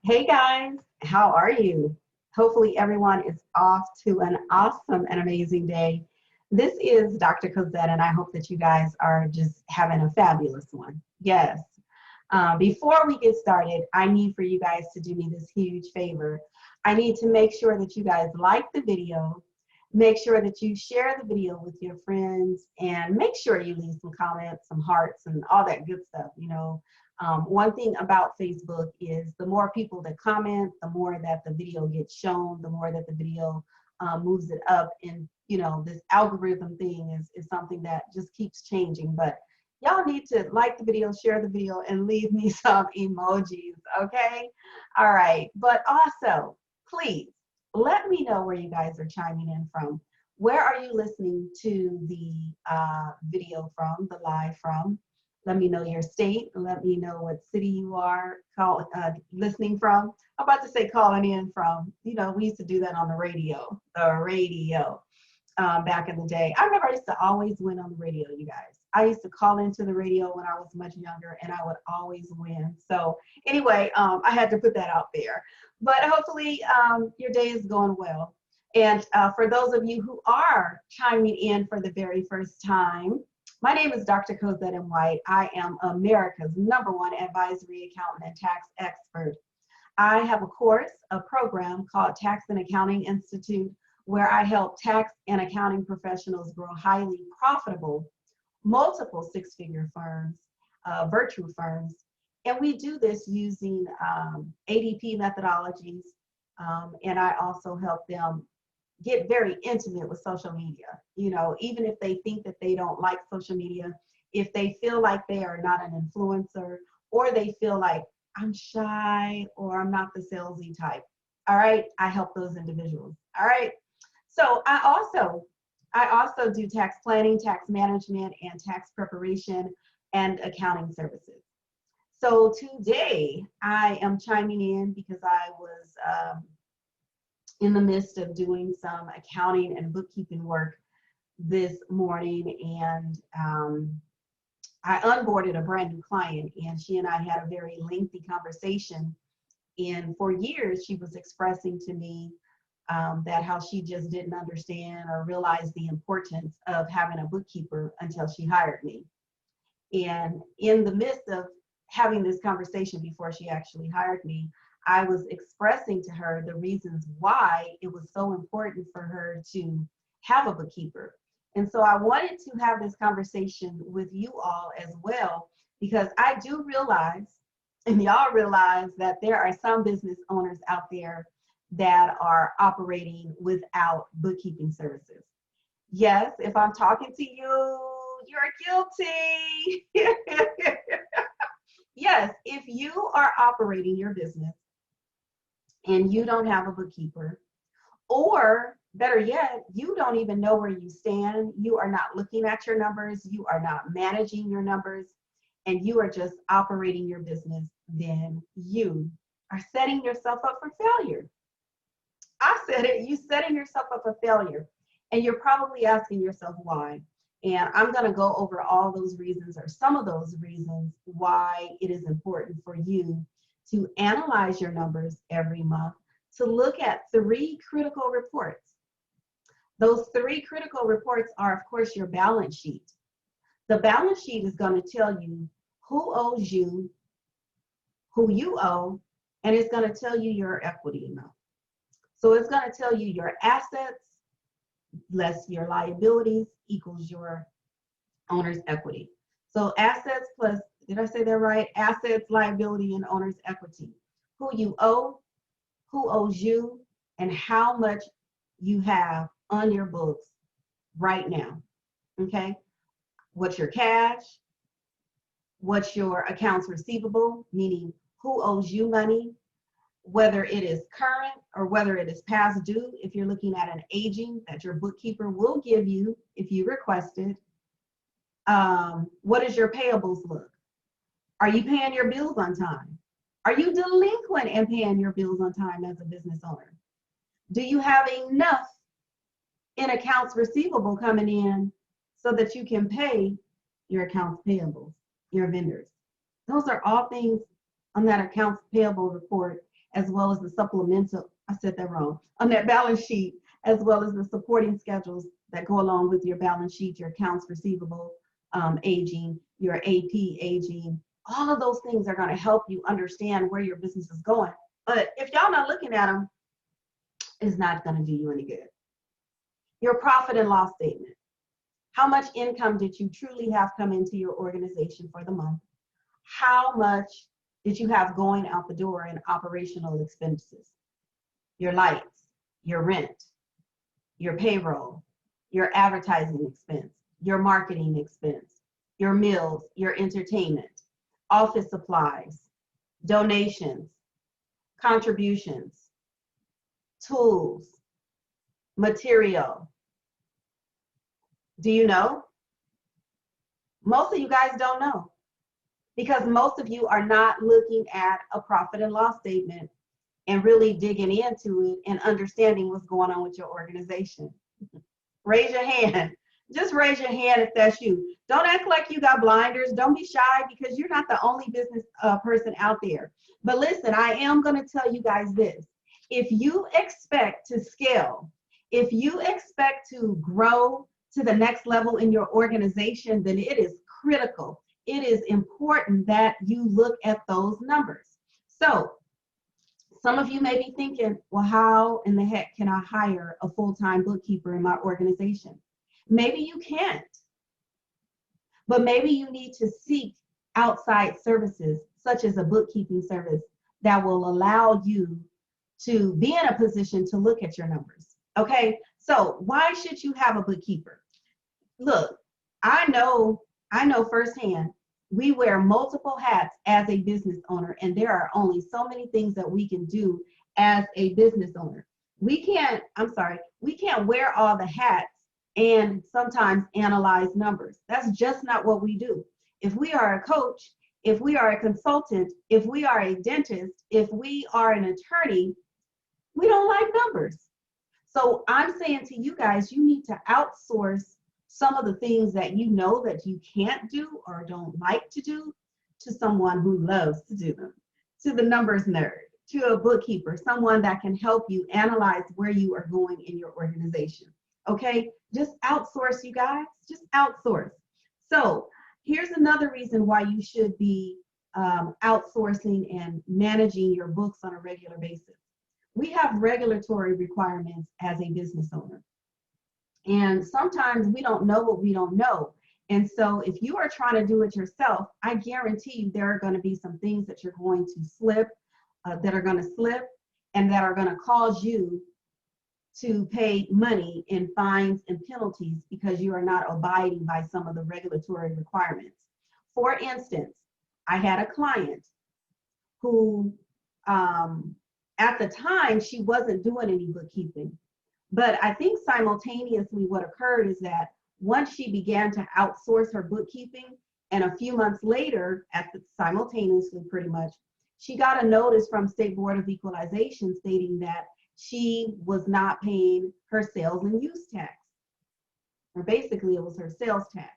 Hey guys, how are you? Hopefully everyone is off to an awesome and amazing day. This is Dr. Cosette, and I hope that you guys are just having a fabulous one. Yes. Before we get started, I need for you guys to do me this huge favor. I need to make sure that you guys like the video, make sure that you share the video with your friends, and make sure you leave some comments, some hearts, and all that good stuff. One thing about Facebook is the more people that comment, the more that the video gets shown, the more that the video moves it up. And, this algorithm thing is something that just keeps changing. But y'all need to like the video, share the video, and leave me some emojis, okay? All right. But also, please let me know where you guys are chiming in from. Where are you listening to the video from, the live from? Let me know your state. Let me know what city you are listening from. I'm about to say calling in from. We used to do that on the radio. Back in the day. I remember I used to always win on the radio, you guys. I used to call into the radio when I was much younger, and I would always win. So anyway, I had to put that out there. But hopefully your day is going well. And for those of you who are chiming in for the very first time, my name is Dr. Cosette M. White. I am America's #1 advisory accountant and tax expert. I have a program called Tax and Accounting Institute, where I help tax and accounting professionals grow highly profitable, multiple six-figure firms, virtual firms. And we do this using ADP methodologies, and I also help them get very intimate with social media. Even if they think that they don't like social media, if they feel like they are not an influencer, or they feel like I'm shy or I'm not the salesy type. All right, I help those individuals. All right. So I also do tax planning, tax management, and tax preparation and accounting services. So today I am chiming in because I was in the midst of doing some accounting and bookkeeping work this morning, and I onboarded a brand new client, and she and I had a very lengthy conversation. And for years, she was expressing to me that how she just didn't understand or realize the importance of having a bookkeeper until she hired me. And in the midst of having this conversation before she actually hired me, I was expressing to her the reasons why it was so important for her to have a bookkeeper. And so I wanted to have this conversation with you all as well, because I do realize, and y'all realize, that there are some business owners out there that are operating without bookkeeping services. Yes, if I'm talking to you, you're guilty. Yes, if you are operating your business and you don't have a bookkeeper, or better yet, you don't even know where you stand, you are not looking at your numbers, you are not managing your numbers, and you are just operating your business, then you are setting yourself up for failure. I said it, you setting yourself up for failure. And you're probably asking yourself why. And I'm going to go over all those reasons, or some of those reasons, why it is important for you to analyze your numbers every month, to look at 3 critical reports. Those 3 critical reports are, of course, your balance sheet. The balance sheet is going to tell you who owes you, who you owe, and it's going to tell you your equity amount. So it's going to tell you your assets less your liabilities equals your owner's equity. So assets plus, did I say that right? Assets, liability, and owner's equity. Who you owe, who owes you, and how much you have on your books right now. Okay? What's your cash? What's your accounts receivable, meaning who owes you money, whether it is current or whether it is past due, if you're looking at an aging that your bookkeeper will give you if you request it. What does your payables look? Are you paying your bills on time? Are you delinquent in paying your bills on time as a business owner? Do you have enough in accounts receivable coming in so that you can pay your accounts payables, your vendors? Those are all things on that accounts payable report as well as the supplemental, I said that wrong, on that balance sheet, as well as the supporting schedules that go along with your balance sheet, your accounts receivable aging, your AP aging. All of those things are going to help you understand where your business is going. But if y'all not looking at them, it's not going to do you any good. Your profit and loss statement. How much income did you truly have come into your organization for the month? How much did you have going out the door in operational expenses? Your lights, your rent, your payroll, your advertising expense, your marketing expense, your meals, your entertainment, office supplies, donations, contributions, tools, material. Do you know? Most of you guys don't know, because most of you are not looking at a profit and loss statement and really digging into it and understanding what's going on with your organization. Raise your hand. Just raise your hand if that's you. Don't act like you got blinders. Don't be shy, because you're not the only business person out there. But listen, I am going to tell you guys this. If you expect to scale, if you expect to grow to the next level in your organization, then it is critical. It is important that you look at those numbers. So some of you may be thinking, well, how in the heck can I hire a full-time bookkeeper in my organization? Maybe you can't, but maybe you need to seek outside services, such as a bookkeeping service that will allow you to be in a position to look at your numbers. Okay, so why should you have a bookkeeper? Look, I know firsthand, we wear multiple hats as a business owner, and there are only so many things that we can do as a business owner. We can't wear all the hats and sometimes analyze numbers. That's just not what we do. If we are a coach, if we are a consultant, if we are a dentist, if we are an attorney, we don't like numbers. So I'm saying to you guys, you need to outsource some of the things that you know that you can't do or don't like to do to someone who loves to do them, to the numbers nerd, to a bookkeeper, someone that can help you analyze where you are going in your organization. Okay, just outsource, you guys, just outsource. So here's another reason why you should be outsourcing and managing your books on a regular basis. We have regulatory requirements as a business owner. And sometimes we don't know what we don't know. And so if you are trying to do it yourself, I guarantee you there are going to be some things that you're going to slip, and that are going to cause you to pay money in fines and penalties because you are not abiding by some of the regulatory requirements. For instance, I had a client who, at the time, she wasn't doing any bookkeeping. But I think simultaneously what occurred is that once she began to outsource her bookkeeping, and a few months later, simultaneously pretty much, she got a notice from State Board of Equalization stating that she was not paying her sales and use tax. Or basically it was her sales tax.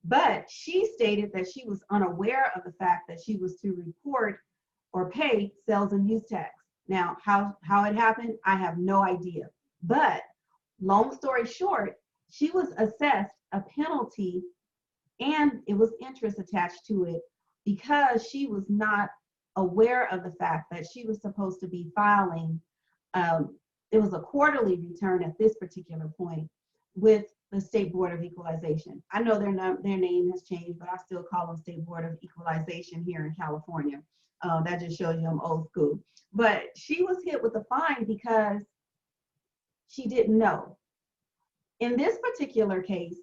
But she stated that she was unaware of the fact that she was to report or pay sales and use tax. Now, how it happened, I have no idea. But long story short, she was assessed a penalty, and it was interest attached to it because she was not aware of the fact that she was supposed to be filing, it was a quarterly return at this particular point with the State Board of Equalization. I know their name has changed, but I still call them State Board of Equalization here in California. That just shows you I'm old school. But she was hit with a fine because she didn't know. In this particular case,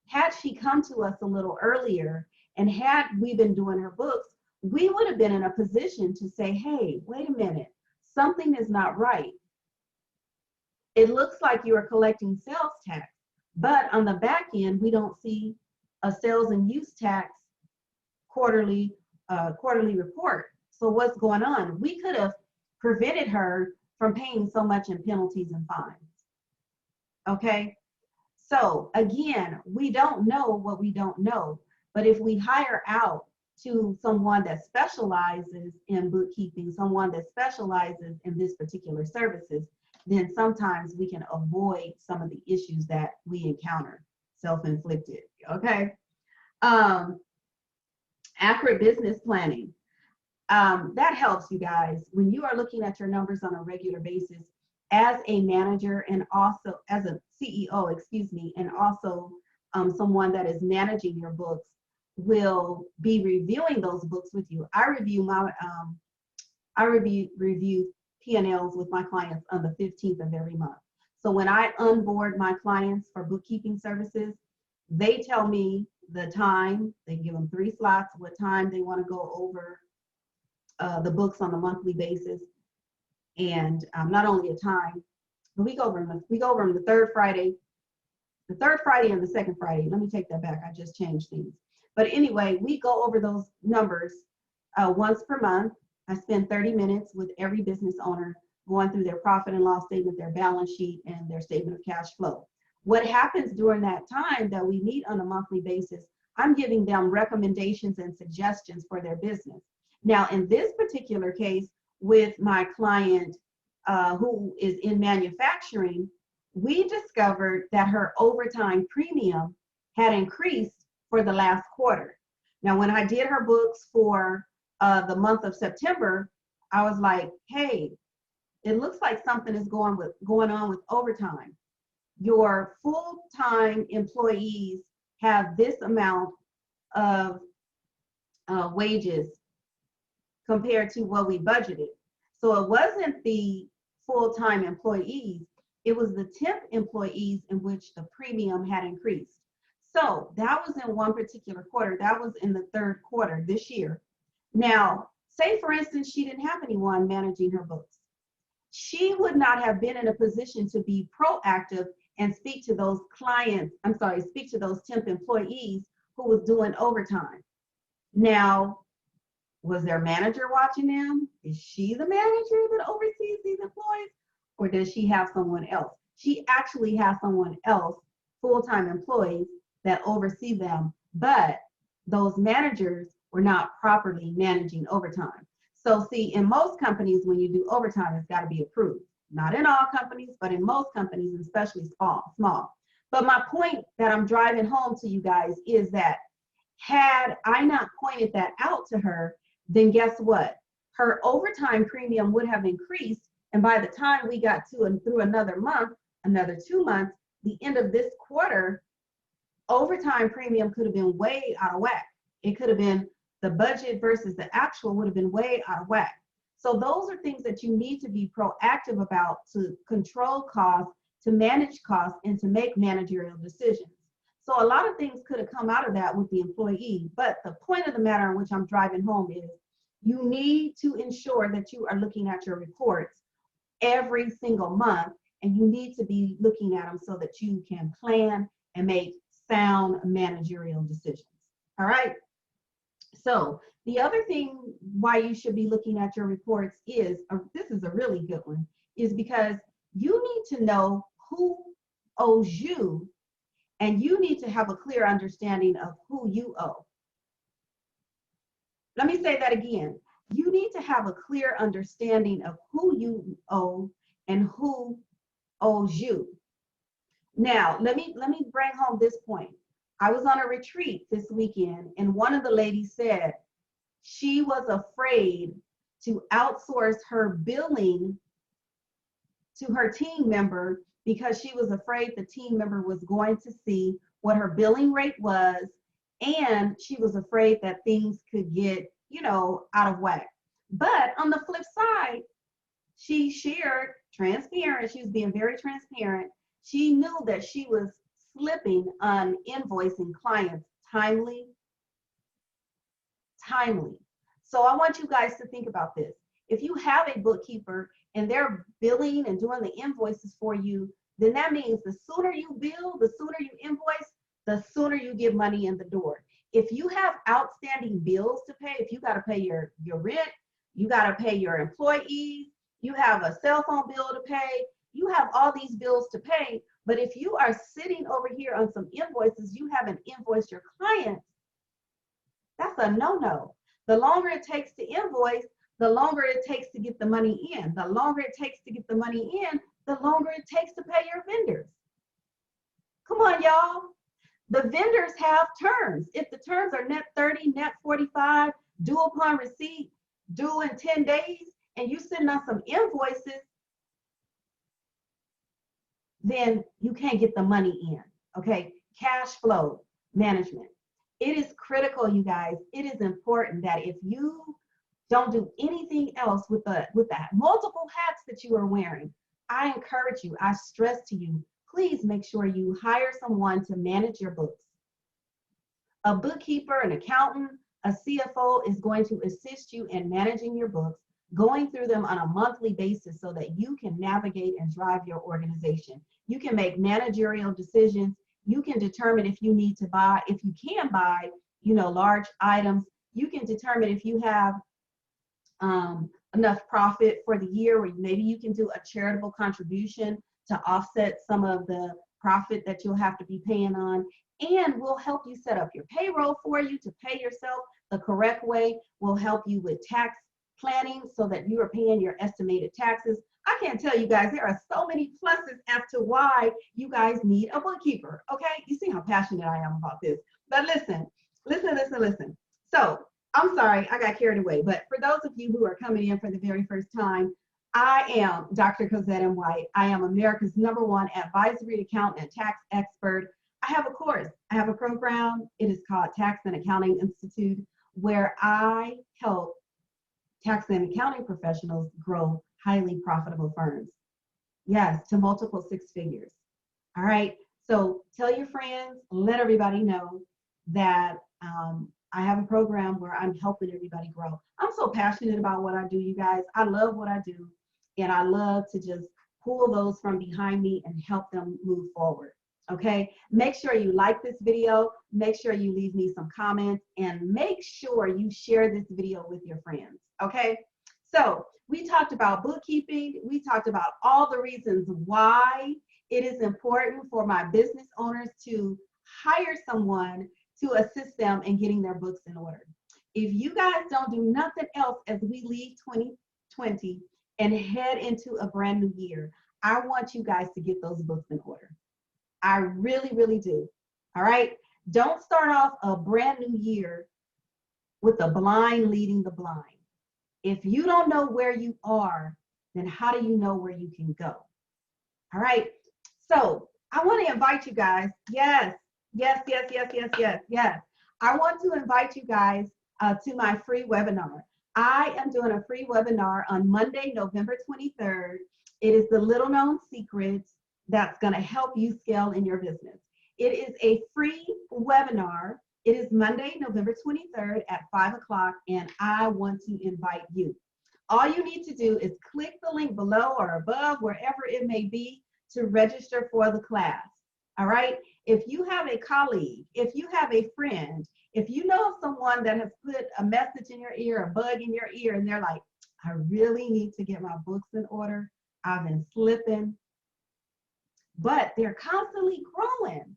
had she come to us a little earlier and had we been doing her books, we would have been in a position to say, hey, wait a minute, something is not right. It looks like you are collecting sales tax, but on the back end, we don't see a sales and use tax quarterly report. So what's going on? We could have prevented her from paying so much in penalties and fines. Okay? So again, we don't know what we don't know, but if we hire out to someone that specializes in bookkeeping, someone that specializes in this particular services, then sometimes we can avoid some of the issues that we encounter, self-inflicted, okay? Accurate business planning. That helps you guys when you are looking at your numbers on a regular basis as a manager and also as a CEO, excuse me, and also someone that is managing your books will be reviewing those books with you. I review P&Ls with my clients on the 15th of every month. So when I onboard my clients for bookkeeping services, they tell me the time, they give them 3 slots, what time they want to go over the books on a monthly basis. And not only a time, but we go over them the third Friday and the second Friday. Let me take that back. I just changed things. But anyway, we go over those numbers once per month. I spend 30 minutes with every business owner going through their profit and loss statement, their balance sheet, and their statement of cash flow. What happens during that time that we meet on a monthly basis, I'm giving them recommendations and suggestions for their business. Now, in this particular case, with my client who is in manufacturing, we discovered that her overtime premium had increased for the last quarter. Now, when I did her books for the month of September, I was like, hey, it looks like something is going on with overtime. Your full-time employees have this amount of wages compared to what we budgeted. So it wasn't the full-time employees, it was the temp employees in which the premium had increased. So that was in one particular quarter. That was in the third quarter this year. Now, say for instance, she didn't have anyone managing her books. She would not have been in a position to be proactive and speak to those speak to those temp employees who was doing overtime. Now, was their manager watching them? Is she the manager that oversees these employees? Or does she have someone else? She actually has someone else, full-time employees, that oversee them, but those managers were not properly managing overtime. So see, in most companies, when you do overtime, it's got to be approved. Not in all companies, but in most companies, especially small. But my point that I'm driving home to you guys is that had I not pointed that out to her, then guess what? Her overtime premium would have increased. And by the time we got to and through another month, another 2 months, the end of this quarter, overtime premium could have been way out of whack. It could have been the budget versus the actual would have been way out of whack. So those are things that you need to be proactive about to control costs, to manage costs, and to make managerial decisions. So a lot of things could have come out of that with the employee, but the point of the matter in which I'm driving home is you need to ensure that you are looking at your reports every single month, and you need to be looking at them so that you can plan and make sound managerial decisions. All right. So the other thing why you should be looking at your reports is, this is a really good one, is because you need to know who owes you, and you need to have a clear understanding of who you owe. Let me say that again. You need to have a clear understanding of who you owe and who owes you. Now, let me bring home this point. I was on a retreat this weekend, and one of the ladies said she was afraid to outsource her billing to her team member because she was afraid the team member was going to see what her billing rate was, and she was afraid that things could get, out of whack. But on the flip side, she shared transparent. She was being very transparent. She knew that she was slipping on invoicing clients timely. So I want you guys to think about this. If you have a bookkeeper and they're billing and doing the invoices for you, then that means the sooner you bill, the sooner you invoice, the sooner you get money in the door. If you have outstanding bills to pay, if you got to pay your rent, you got to pay your employees, you have a cell phone bill to pay, you have all these bills to pay, but if you are sitting over here on some invoices, you haven't invoiced your clients, That's a no-no. The longer it takes to invoice, the longer it takes to get the money in. The longer it takes to get the money in, the longer it takes to pay your vendors. Come on, y'all. The vendors have terms. If the terms are net 30, net 45, due upon receipt, due in 10 days, and you send us some invoices, then you can't get the money in, okay? Cash flow management. It is critical, you guys. It is important that if you don't do anything else with the multiple hats that you are wearing, I encourage you, I stress to you, please make sure you hire someone to manage your books. A bookkeeper, an accountant, a CFO is going to assist you in managing your books, going through them on a monthly basis so that you can navigate and drive your organization. You can make managerial decisions. You can determine if you need to buy, if you can buy, large items. You can determine if you have enough profit for the year, where maybe you can do a charitable contribution to offset some of the profit that you'll have to be paying on. And we'll help you set up your payroll for you to pay yourself the correct way. We'll help you with tax planning so that you are paying your estimated taxes. I can't tell you guys, there are so many pluses as to why you guys need a bookkeeper, okay? You see how passionate I am about this. But listen. So I'm sorry, I got carried away. But for those of you who are coming in for the very first time, I am Dr. Cosette M. White. I am America's #1 advisory accountant and tax expert. I have a course, I have a program. It is called Tax and Accounting Institute, where I help tax and accounting professionals grow highly profitable firms. Yes, to multiple 6 figures. All right, so tell your friends, let everybody know that I have a program where I'm helping everybody grow. I'm so passionate about what I do, you guys. I love what I do, and I love to just pull those from behind me and help them move forward. Okay, make sure you like this video, make sure you leave me some comments, and make sure you share this video with your friends. Okay, so we talked about bookkeeping. We talked about all the reasons why it is important for my business owners to hire someone to assist them in getting their books in order. If you guys don't do nothing else as we leave 2020 and head into a brand new year, I want you guys to get those books in order. I really, really do. All right? Don't start off a brand new year with the blind leading the blind. If you don't know where you are, then how do you know where you can go? All right? So I want to invite you guys. Yes. I want to invite you guys to my free webinar. I am doing a free webinar on Monday, November 23rd. It is the little known secrets that's going to help you scale in your business. It is a free webinar. It is Monday, November 23rd at 5 o'clock, and I want to invite you. All you need to do is click the link below or above, wherever it may be, to register for the class. All right? If you have a colleague, if you have a friend, if you know someone that has put a message in your ear, a bug in your ear, and they're like, I really need to get my books in order. I've been slipping. But they're constantly growing,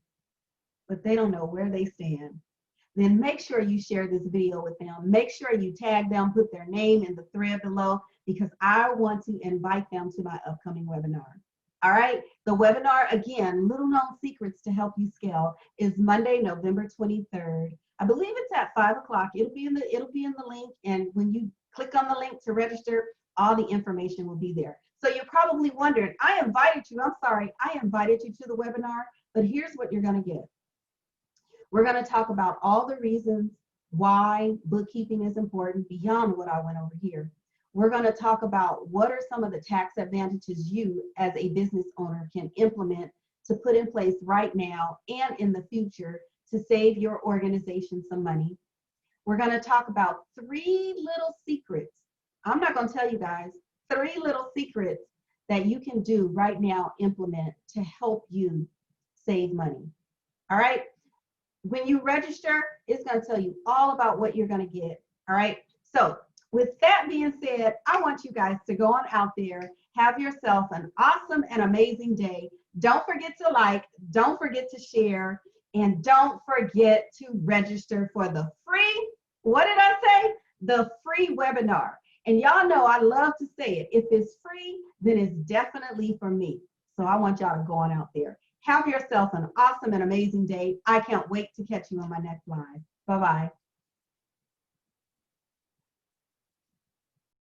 but they don't know where they stand. Then make sure you share this video with them. Make sure you tag them, put their name in the thread below, because I want to invite them to my upcoming webinar. All right, the webinar, again, Little Known Secrets to Help You Scale, is Monday, November 23rd. I believe it's at 5 o'clock. It'll be in the link, and when you click on the link to register, all the information will be there. So you're probably wondering, I invited you to the webinar, but here's what you're going to get. We're going to talk about all the reasons why bookkeeping is important beyond what I went over here. We're going to talk about what are some of the tax advantages you as a business owner can implement to put in place right now and in the future to save your organization some money. We're going to talk about 3 little secrets. I'm not going to tell you guys, 3 little secrets that you can do right now, implement to help you save money. All right? When you register, it's going to tell you all about what you're going to get. All right? So with that being said, I want you guys to go on out there, have yourself an awesome and amazing day. Don't forget to like, don't forget to share, and don't forget to register for the free What did I say? The free webinar. And y'all know I love to say it. If it's free, then it's definitely for me. So I want y'all to go on out there. Have yourself an awesome and amazing day. I can't wait to catch you on my next live. Bye-bye.